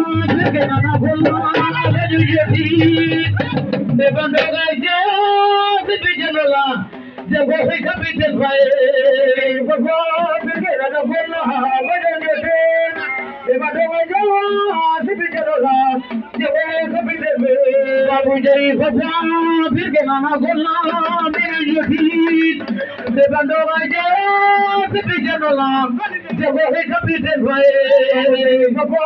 que nada volna de judiati de bando gaje de bijanola de gohe kapitel bhai baba que nada volna de judiati de bando gaje de bijanola de gohe kapitel bhai babu jai baba que nada volna de judiati de bando gaje de bijanola de gohe kapitel bhai baba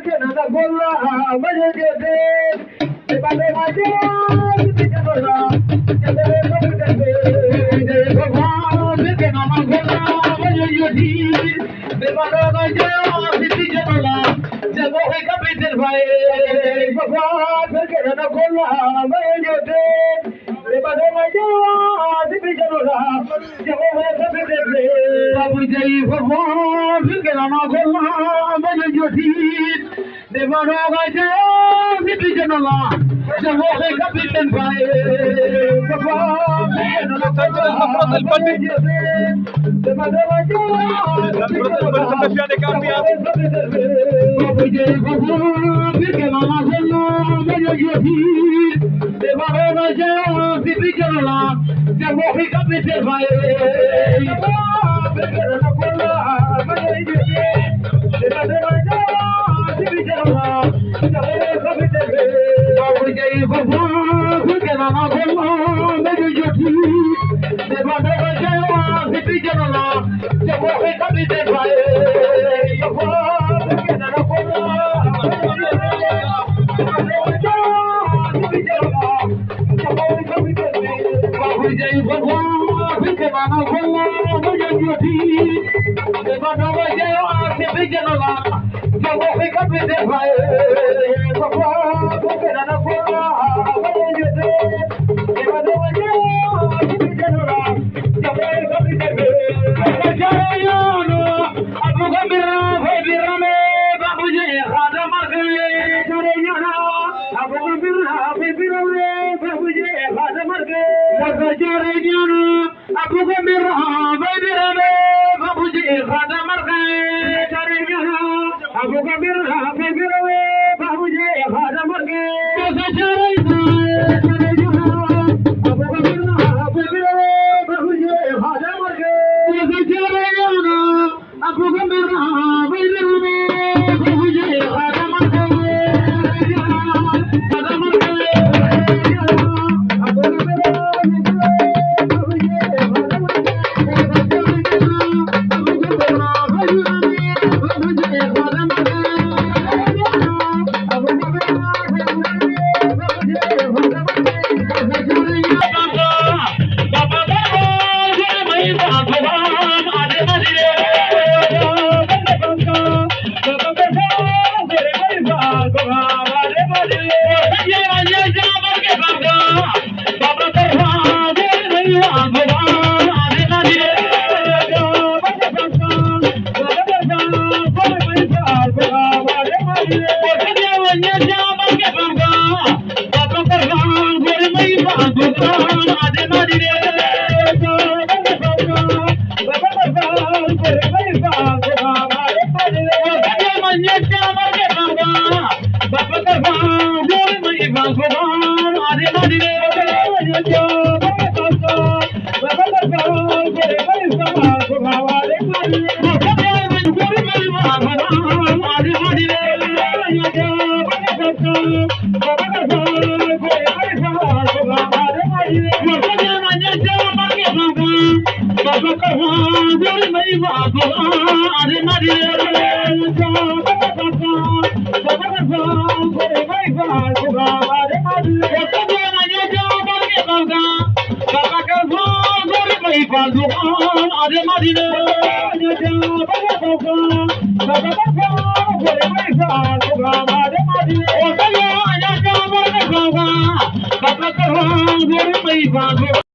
que nada volna de judiati de bando gaje de bijanola de gohe kapitel bhai baba que nada volna de judiati de bando gaje de bijanola de gohe kapitel bhai baba que nada volna de judiati de bando gaje de bijanola de gohe kapitel bhai babu jai baba que nada volna de judiati de bando gaje de bijanola de gohe kapitel bhai baba que nada volna de judiati de bando gaje Fotografia de cambia. babu jai baba que nada volna de judiati de bando gaje de bijanola de gohe kapitel bhai baba que nada volna de judiati de bando gaje de bijanola de gohe kapitel bhai babu jai baba que nada volna de judiati de bando gaje de bijanola de gohe kapitel bhai baba que nada volna babu jai baba que nada volna de judiati de bando gaje de bijanola de gohe kapitel bhai baba que nada volna de judiati de bando gaje de bijanola de gohe kapitel bhai jayano abu gambira bhai birame babu jai khada marge jayano abu gambira bhai birame babu jai khada marge jayano abu gambira bhai birame babu jai khada marge jayano abu gambira bhai birame babu jai khada marge jayano abu gambira bhai birame babu jai khada marge jayano abu gambira bhai birame babu jai khada marge khada marge abu gambira babu jai khada marge abu gambira bhai birame babu jai khada marge abu gambira babu jai khada